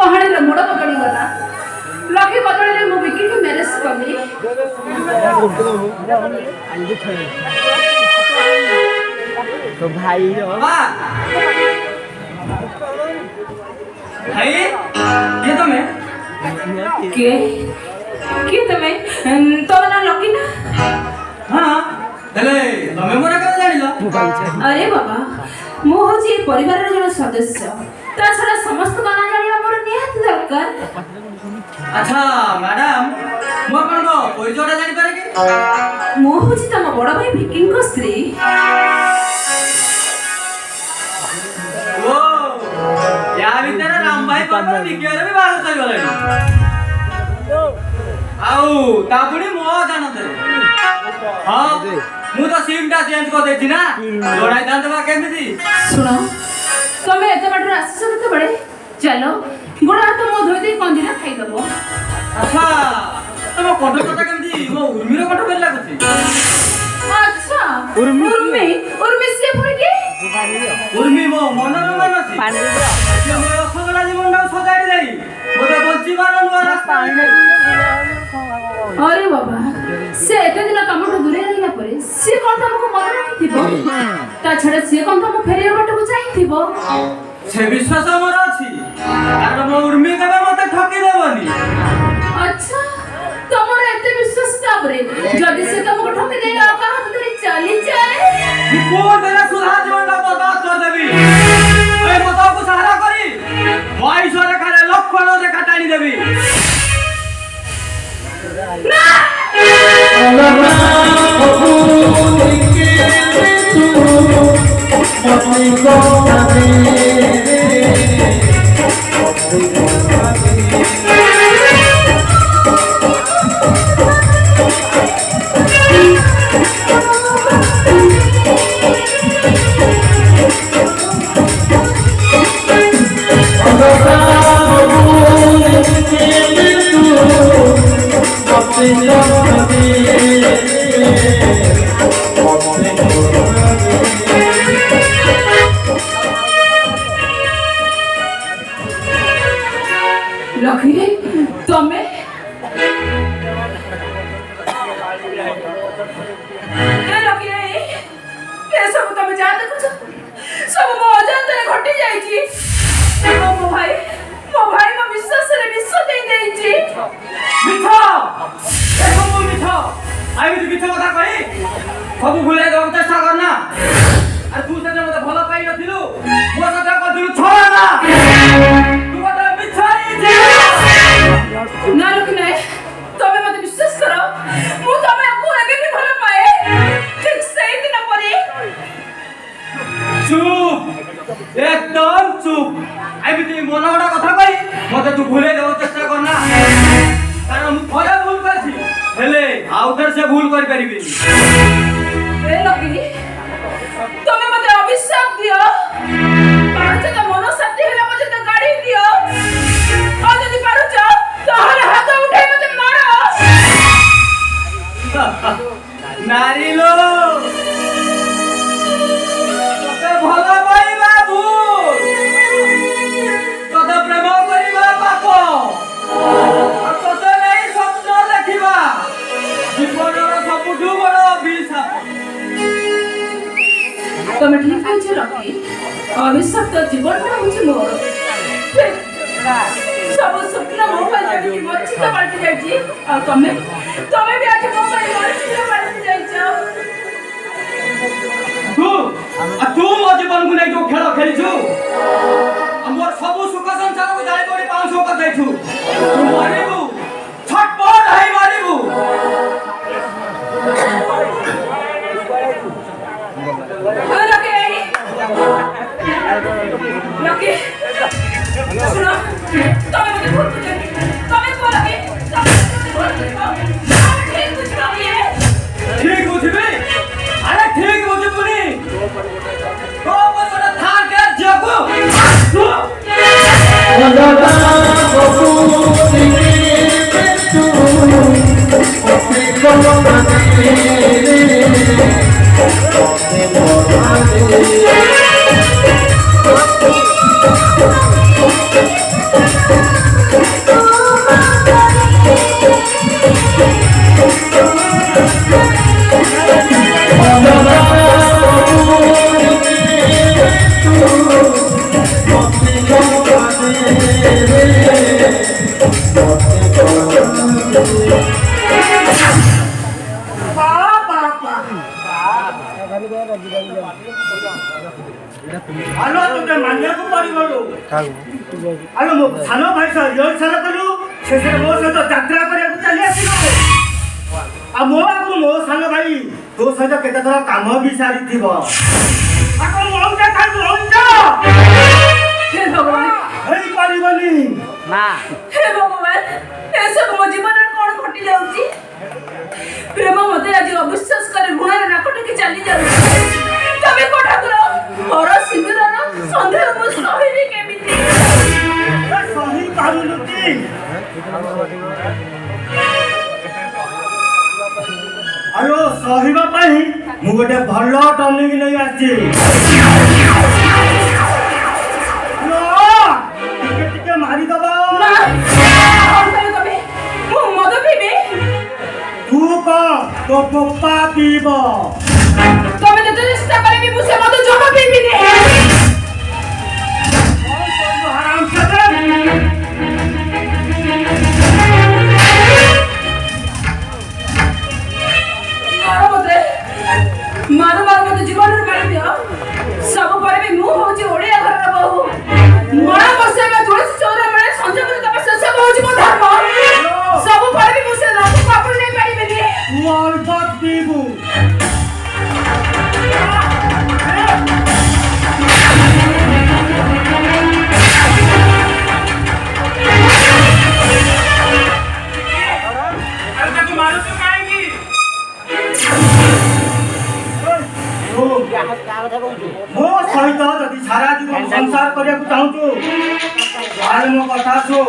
कहानी रे मोड़ बदली गला लकी बदले रे मु विकी के मैरिज कली तो भाई भाई ये तो मैं के तमें तो ना लकी ना हाँ तले तमें मोरा कब जानी लो अरे बाबा मु होची परिवार रे जन सदस्य ता छडा समस्त गाना जानी हमर निहात दरकार अच्छा मैडम मु अपन को परिचय जानी पारे कि मु होची तम बड़ भाई विकिन को स्त्री ओ या भीतर राम भाई पर विकिर भी बात कर गले आउ तापुनी मो जानो दे हां मु तो सिम टा चेंज कर देछि ना लड़ाई दांतवा केमिति सुनो तमे एते बाटर आसी सकते बड़े चलो गोड़ा हाथ मो धोई दे कंदिरा खाई दबो अच्छा तम कोठो कथा केमिति मो उर्मी रो कोठो बेल लागुछि अच्छा उर्मी से पुरी के उर्मी मो मनोरमा नछि ये मो असगला जीवन दा सजाई देई मोते बंचिबार नुआ रास्ता अरे बाबा से एते दिन तमठु दूरे रहिला परे से कोन तमको मन रखिथिबो ता छडा से कोन तम फेरिया बाटको चाहिथिबो से विश्वास हमर अछि कारण मो उर्मी केबे मते ठकी देबनी अच्छा तमर एते विश्वास तापरे जदी से तमको ठकी देला का हाथ धरि चली जाए रिपोर्ट देला सुधार जीवन दा बर्बाद कर देबी ए बताओ को सहारा करी भाई सोरे खाले लक्षण रे काटानी देबी लखी तमे ए लखी ए सब तमे जान देखो सब मो अजानते घटी जाई छी मो भाई मो विश्वास रे विश्व दे देई छी मिठो देखो मो मिठो आई भी मिठो कथा कहि सब भूले दो चेष्टा करना अरे तू से मते भलो पाई नथिलु मो सदा कदिलु छोड़ा ना तू मते मिठाई दे ना लोक नहीं तमे मते विश्वास करो मु तमे को एबे भी भलो पाए ठीक सही दिन परे चुप एकदम चुप आई भी मन बड़ा कथा कहि मते तू भूले दो चेष्टा करना कारण मु थोड़ा भूल करछि हेले आउटर से भूल कर परिबी ए लकी तमे मते अभिशाप दियो पारछ त मन शक्ति होला मते त गाड़ी दियो आ जदी पारछ तहरे हाथ उठाई मते मारो नारी लो तते भलो भाई बाबू तते प्रेम करिबा पाप तते नै स्वप्न देखिबा जीवनर सबुठु बड़ अभिशाप तमे ठीक कहछ लकी अभिशाप तो जीवनटा होछि मोर सब स्वप्न मो पर जड़ी मच्छी तो पलट जाई छी आ तमे भी आज मो पर मच्छी तो पलट जाई छ तू मो जीवन को नै जो खेल खेलिछु हमर सब सुख संसार को जाय पड़ी 500 कर दैछु तू मारिबू छटपट है मारिबू लकी सुनो तमे मते भूल बुझे तमे बोला के ठीक बुझबे अरे ठीक बुझबुनी तो बड़ा था के जगो ଆଲୋ ମୋ ସାନ ଭାଇ ସହ ରିହର୍ସାଲ କଲୁ ଶେଷରେ ମୋ ସହିତ ଯାତ୍ରା କରିବାକୁ ଚାଲି ଆସିଲୁ ଆଉ ମୋ ଆଗରୁ ମୋ ସାନ ଭାଇ ତୋ ସହିତ କେତେ ଥର କାମ ବି ସାରିଥିବ हे भगवान ହେଇପାରିବନି हे भगवान एसब मो जीवन कौन घटी जाउची प्रेम मते आज अविश्वास करे गुणर नाकटकी चली जाउची तबे को ठाकुर और सिंदूरर संदेह मो सहिनी केमिति सही पारुनु की आयो सहिबा ପାଇଁ ମୁଁ ଗୋଟେ ଭଲ ଟନିକ ନେଇ ଆସିଛି ଟିକେ ମାରି ଦବା ना और करे तबे मो मद पीबे तू को तो पप्पा पीब तबे तो चेष्टा करे भी मुझे मद जमा पीबी ने हराम चले मारो मते जीवन मारी दियो सब पर भी मुंह होची ओडिया घर रे बहु मणा बसे में तुलसी चौरा में संजय में तब से सब होची मो धर्म सब पर भी मुझे लागू पापड़ नहीं पारी बेनी तू अलबत पीबू अरे ताको मारो तो काहेगी ମୋ ସହିତ ଯଦି ସାରା ଜୀବନ ସଂସାର କରିବାକୁ ଚାହୁଁଛୁ ତାହେଲେ ମୋ କଥା ଶୁଣ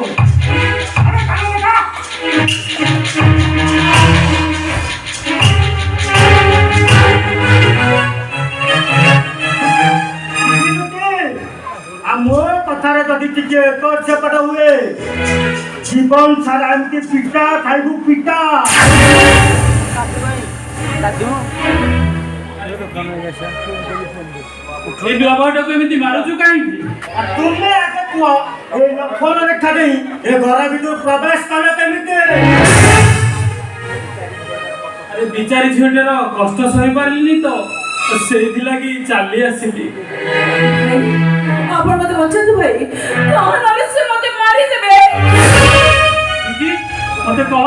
ଆଉ ମୋ କଥାରେ ଯଦି ଟିକେ ଏପଟ ସେପଟ ହୁଏ ଜୀବନ ସାରା ଏମିତି ପିଟା ଖାଇବୁ ପିଟା ए व्यवहार को एमिति मारुछु काहेगी तुमने आगे कुह ए लक्षण रेखा नहीं ए घर भितर प्रवेश कले केमिति अरे बिचारी झियोटर कष्ट सही पारलिनी तो सेही लागी चाली आसिली अपन मते बचत भाई कहन से मते मारी देबे की मते कह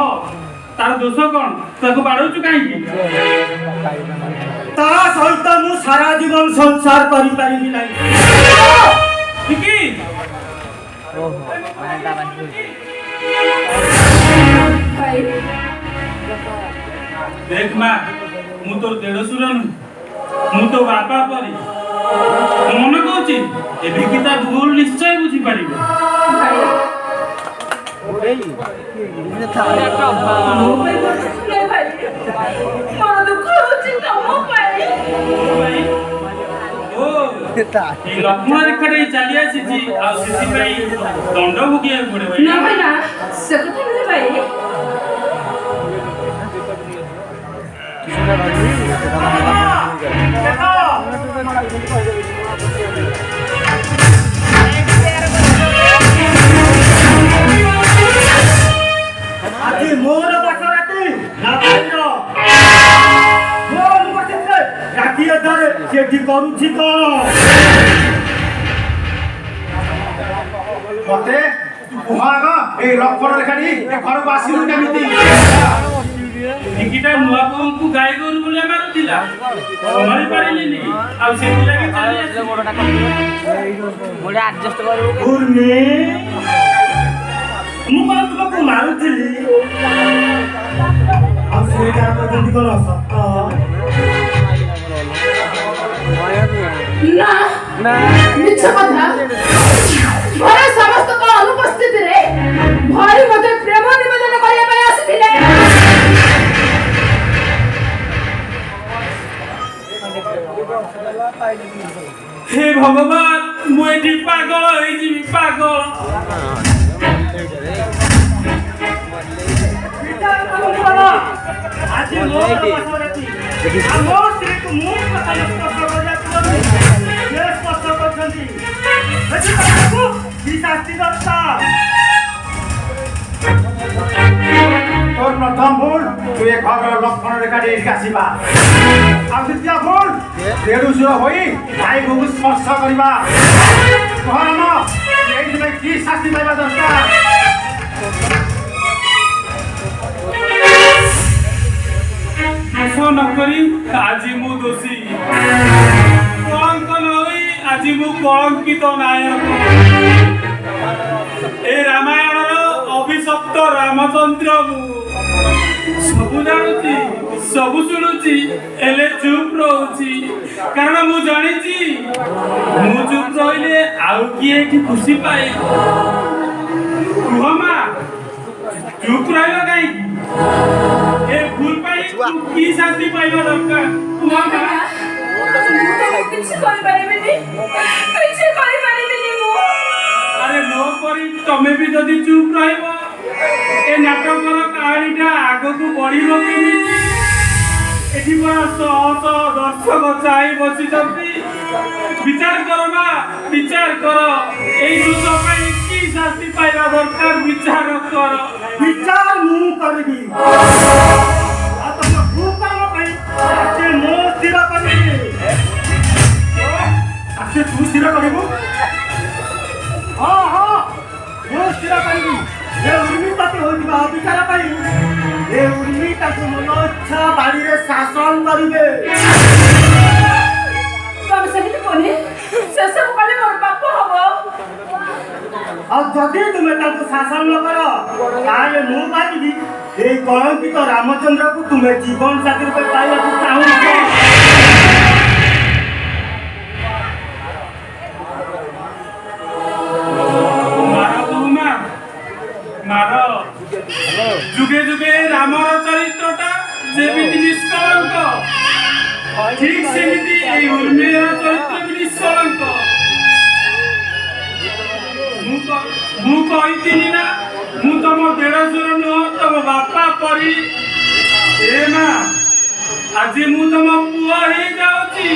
तार दोष कोन ताको बाडौछु काहेगी ता सहित मु सारा जीवन संसार करि पारिबि नै की भाई देख मां मु तोर देढसुर मु तो बापा परी मन कहूची एबे की ता भूल निश्चय बुझी पारिबो भाई नहीं भाई मोर दुख होची तम पाई ओ ई लक्ष्मण रेखाटे चली आसी आ सिसी भाई दंड भोगिया पड़े भाई ना भाई ना से कथा नहीं भाई আজি मोर बसराती ना पाइरो मोर बसते राती अधारे सेठी करूछि कोन मते कुहाग ए लक्षण रेखाटी ए घर बासिलु केमिति निकिटा नुआ को गाय गोरु बोले मारुतिला मारी पारिलिनी आ सेठी लागी चली आसी मोडा एडजस्ट करू उर्मी मु कोन तुमको मारुथिली आ सेटा पजंती कोन सत्त ना ना मिछ कथा घरे समस्त को अनुपस्थित रे भाई मते प्रेम निवेदन करिया पय आसीथिले हे भगवान मुएठी पागल होई जीवी पागल आज मोर बसराती हमो स्त्री को मुख कथा स्पर्श करिया ये स्पर्श करछंती अछि ताको की शास्ति दत्ता तोर प्रथम भूल तू ए घर लक्षण रेखाटी आसीबा आ द्वितीय भूल देडुसुर होई भाई को स्पर्श करिबा କହନା ମା ଏଇଥିପାଇଁ କି ଶାସ୍ତି ପାଇବା ଦରକାର ଦୋଷ ନକରି ଆଜି ମୁଁ ଦୋଷୀ କଳଙ୍କ ନହୋଇ ଆଜି ମୁଁ କଳଙ୍କିତ ନାୟକ ଏ ରାମାୟଣର ଅଭିଶପ୍ତ ରାମଚନ୍ଦ୍ର ମୁଁ ସବୁ ଜାଣୁଛି ସବୁ ଶୁଣୁଛି ହେଲେ ଚୁପ୍ ରହୁଛି କାରଣ ମୁଁ ଜାଣିଛି ମୁଁ ଚୁପ୍ ରହିଲେ ଆଉ କିଏ ଏଠି ଖୁସି ପାଇବ କୁହ ମା ଚୁପ୍ ରହିଲ କାହିଁକି ଏ ଭୁଲ ପାଇଁ କି ଶାସ୍ତି ପାଇବା ଦରକାର କୁହ ମା କିଛି କରିପାରିବିନି କିଛି କରିପାରିବିନି ମୁଁ ଆରେ ମୋ ପରି ତମେ ବି ଯଦି ଚୁପ୍ ରହିବ ଏ ନାଟକର କାହାଣୀଟା ଆଗକୁ ବଢିବ କେମିତି ଏଠି ପରା ଶହ ଶହ ଦର୍ଶକ ଚାହିଁ ବସିଛନ୍ତି ବିଚାର କର ମା ବିଚାର କର ଏଇ ଦୋଷ ପାଇଁ କି ଶାସ୍ତି ପାଇବା ଦରକାର ବିଚାର କର ବିଚାର ମୁଁ କରିବି ଆଉ ତମ ଭୁଲ କାମ ପାଇଁ ଆଜେ ମୁଁ ସ୍ଥିର କରିବି ଆଚ୍ଛା ତୁ ସ୍ଥିର କରିବୁ ହଁ ହଁ ମୁଁ ସ୍ଥିର କରିବି ଏ ଉର୍ମିପତି ହୋଇଥିବା ଅବିଚାର ପାଇଁ ଏ ଉର୍ମି ତାକୁ ମନ ଇଚ୍ଛା ବାଡ଼ିରେ ଶାସନ କରିବେ ତମେ ସେମିତି କଲେ ସେସବୁ କଲେ ମୋର ପାପ ହବ ଆଉ ଯଦି ତୁମେ ତାଙ୍କୁ ଶାସନ ନ କର ତାହେଲେ ମୁଁ ଭାବିବି এই কলঙ্কিত রামচন্দ্রকে তুমি জীবন সাথী রূপে পাইବାକୁ চাହୁଁଛ ମାର ତୁମା ମାର ଯୁଗେ ଯୁଗେ ରାମର ଚରିତ୍ରଟା ଯେମିତି ନିଷ୍କଳଙ୍କ ଠିକ୍ ସେମିତି ଏଇ ଉର୍ମିଳାର ଚରିତ୍ର ବି ନିଷ୍କଳଙ୍କ ମୁଁ କହିଥିଲି ନା ମୁଁ ତମ ଦେଢ଼ଶୁର ନୁହଁ ତମ ବାପା ପରି ଏ ମା ଆଜି ମୁଁ ତମ ପୁଅ ହେଇଯାଉଛି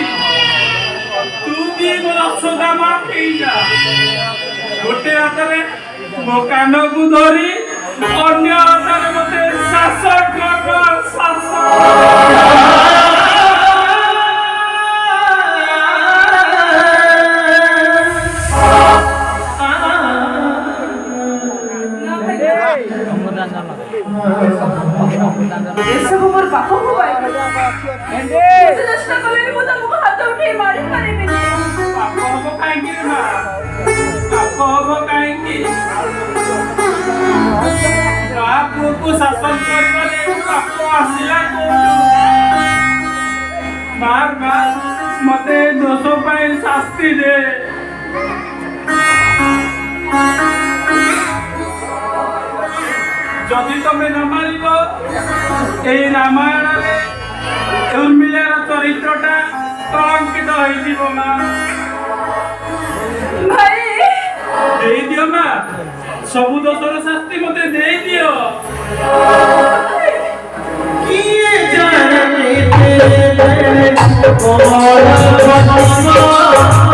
ତୁ ବି ମୋ ଯଶୋଦା ମା ହେଇଯା ଗୋଟେ ହାତରେ ମୋ କାନକୁ ଧରି ଅନ୍ୟ ହାତରେ ମତେ ଶାସନ କର ଏସବୁ ମୋର ପାପକୁ ଚେଷ୍ଟା କଲେ ବି ମୁଁ ତମକୁ ହାତ ଉଠେଇ ମାରି ପାରିବିନି ପାପ ହବ କାହିଁକି ରେ ମା ପାପ ହବ କାହିଁକି ମା ପୁଅକୁ ଶାସନ କରିବାରେ ପାପ ଆସିଲା କୋଉଠୁ ମା ମତେ ଦୋଷ ପାଇଁ ଶାସ୍ତି ଦେ ଯଦି ତମେ ନ ମାରିବ এই ରାମାୟଣରେ ଉର୍ମିଳାର ଚରିତ୍ରଟା କଳଙ୍କିତ ହେଇଯିବ ମା ଭାଇ ଦେଇଦିଅ ମା ସବୁ ଦୋଷର ଶାସ୍ତି ମତେ ଦେଇଦିଅ किए जाने तेरे कोमल बदन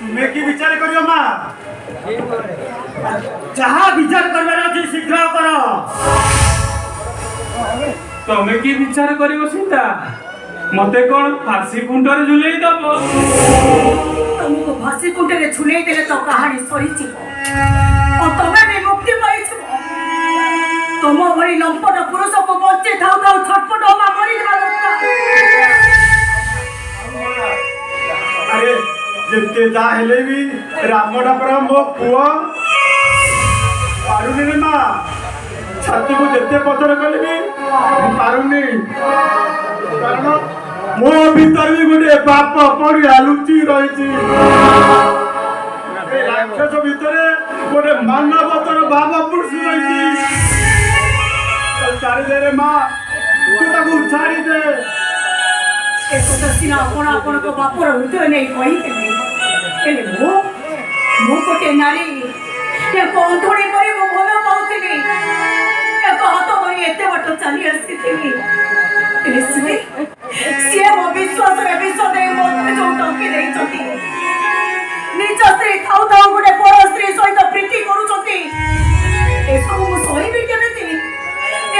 तुम्हें की विचार करियो माँ जहाँ विचार करवार अच्छे शीघ्र कर ତମେ କି ବିଚାର କରିବ ସୀତା? ମତେ କଣ ଫାଶୀ ଖୁଣ୍ଟରେ ଝୁଲେଇ ଦବ? तुमको फांसी कुंडे रे झुले देले तो कहानी सरीची और तमे भी मुक्ति पाइछ तुम भरी लंपट पुरुष को बच्चे थाउ थाउ छटपट होमा मरी देबा दरकार। अरे जितने जा हेले भी रामटा पर मो पुआ पारुनी रे माँ छाती को जितने पत्थर कले भी पारुनी कारण मो भीतर भी गोटे बाप पड़ी लुचि रही राक्षस भितर गोटे मानवतर भाव पुरुष रही छाड़ी दे रे माँ तू ताकू छाड़ी दे। एक तो सिना आपण को बापर हृदय नहीं कही हेले मो गोटे नारी एक अंधुड़ी करी मो भल पाउथिली एक हाथ भरी एते बट चली आसीथिली हेले से मो विश्वास रे विश्वास दे मो जो टंकी देई छथि निज स्त्री थाउ थाउ गोटे पर स्त्री सहित प्रीति करू छथि ए सब मो सही भी केमिति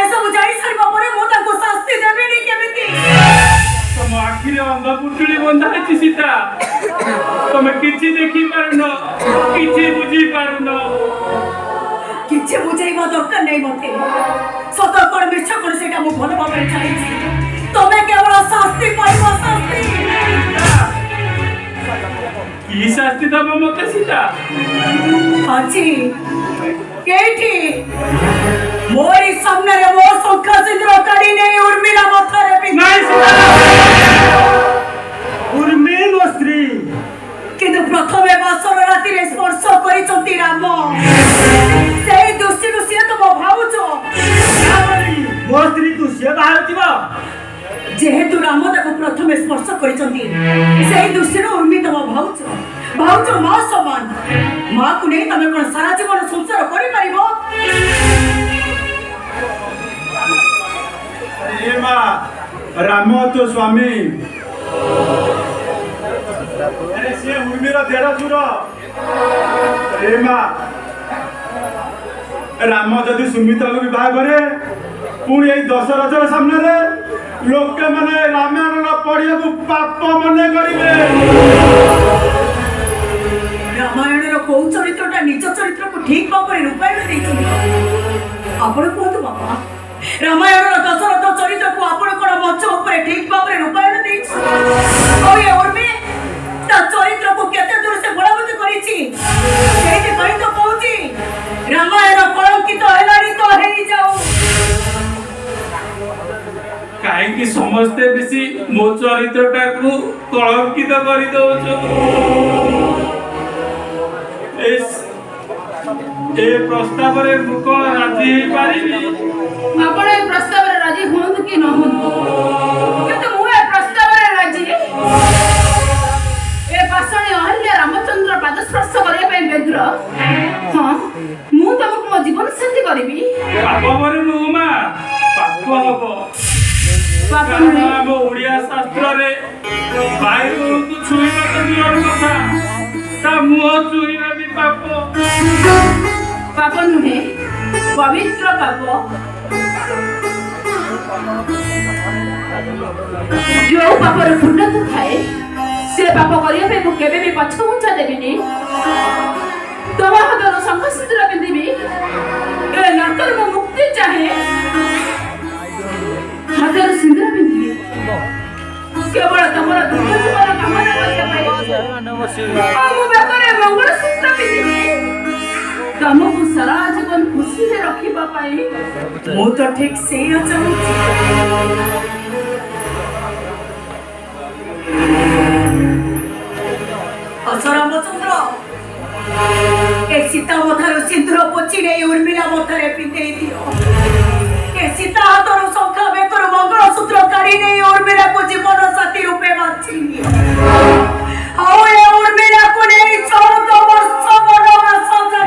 ए सब जाई सारिबा परे मो ताको शास्ति देबेनी केमिति। तम आखिरे अंध पुटुली बंधा है सीता तमे किछि देखि पारुन किछि बुझी पारुन किछि बुझाइबा दरकार नै मते सतर्क कर मिछ कर सेटा मो भल भाबे चाहि तमे केवल शास्ति पाइबो शास्ति की शास्ति दब मते सीता अछि केठी मोरी सामने रे मो संखा सिंद्र काडी नै उर्मिला मथरे भी नहीं सीता उर्मी मो स्त्री किंतु प्रथमे बासर राति रे स्पर्श करि चंती राम सेही दुष्टि दुष्टि तो मो भाउचो मो स्त्री तू से बाहर थिबा जेहेतु राम ताको प्रथमे स्पर्श करिसंती सेही दुष्टि उर्मी तम भाउचो भाउचो मां समान मां को नै तमे कोन सारा जीवन संसार करि परिबो। ये माँ राम तो स्वामी अरे से उर्मीर देरा सुर ए माँ राम जदि सुमित्रा को विवाह करे पुणी यही दशरथर सामने लोके माने रामायण पढ़िया को पाप मने करिवे। रामायण रो को चरित्रटा निज चरित्र को ठीक भाव रे रूपायण देइछन आपण कहतु बाबा रामायण रो दशरथ चरित्र को आपण कोन मंच ऊपर ठीक भाव रे रूपायण देइछ ओ ये उर्मी ता चरित्र को केते दूर से बड़ाबती करिछि सेठी कहि तो कहूची रामायण कलंकित हेलानी तो हेई जाऊ काहेकि समस्ते बेसी मो चरित्रटा को कलंकित करि दउछ ए प्रस्ताव रे कोन राजी हे पारिबी आपण ए प्रस्ताव रे राजी होंद कि न होंद किंतु मु ए प्रस्ताव रे राजी ए पासणी अहल्य रामचंद्र पाद स्पर्श करे पे बेद्र हां मु तमको मो जीवन साथी करबी पाप मरे नुमा पाप हबो पाप मो ओडिया शास्त्र रे भाई को छुईबा तो दूर कथा ता मुह छुईबा भी पाप पाप नुहे पवित्र पाप जो पापर पुण्य तो थाए से पाप करिया पे मु केबे भी पछ उंचा देबिनी तोमा हदर संग सिद्र बिंदिबी ए नातर मु मुक्ति चाहे हदर सिंद्र बिंदिबी केवल तमरा दुख जीवन कामना करते पाए मु बेकरे मंगल सूत्र बिंदिबी तमको सारा जीवन खुशी से रखिबा पाई मु तो ठीक से चाहूची रामचंद्र ए सीता मथार सिंदूर पोची नहीं उर्मिला मथारे पिंधे दियो ए सीता हाथर संखा बेकर मंगल सूत्र काढ़ी नहीं उर्मिला को जीवन साथी रूपे बाछी लियो आओ ए उर्मिला को नहीं 14 वर्ष बड़ा संसार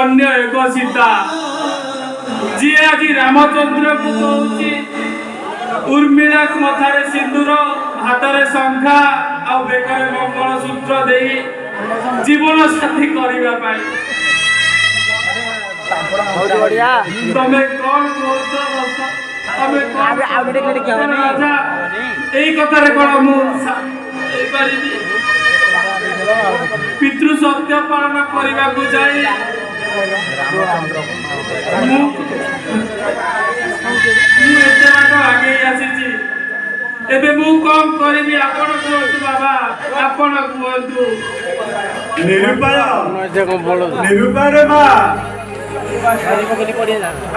अन्य एक सीता जी आज रामचंद्र को कहूची उर्मिला मथारे सिंदूर हाथरे शंखा आ बेकरे मंगलसूत्र दे जीवन साथी करने तमें कौन राजा यही कथार कौन पितृ सत्य पालन करने को जाए आगे आसी एबे मु कम करिबी आपण कहतु बाबा आपण कहतु निरुपाय रे माँ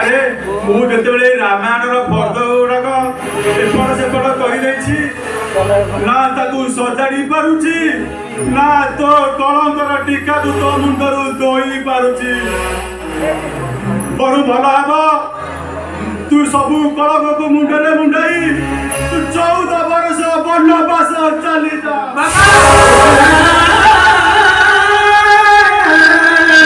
अरे मु जेतेबेले रामायण रो फर्द गुड़ाक एपट सेपट कर ना ताकू सजाड़ी पारुची ना तो कलंकर टीका तू तो मुंडरू दोई पारुची बरु भल हम तू सबू कलंक को मुंडरे मुंडाई तू 14 वर्ष वनवास चली जा बाबा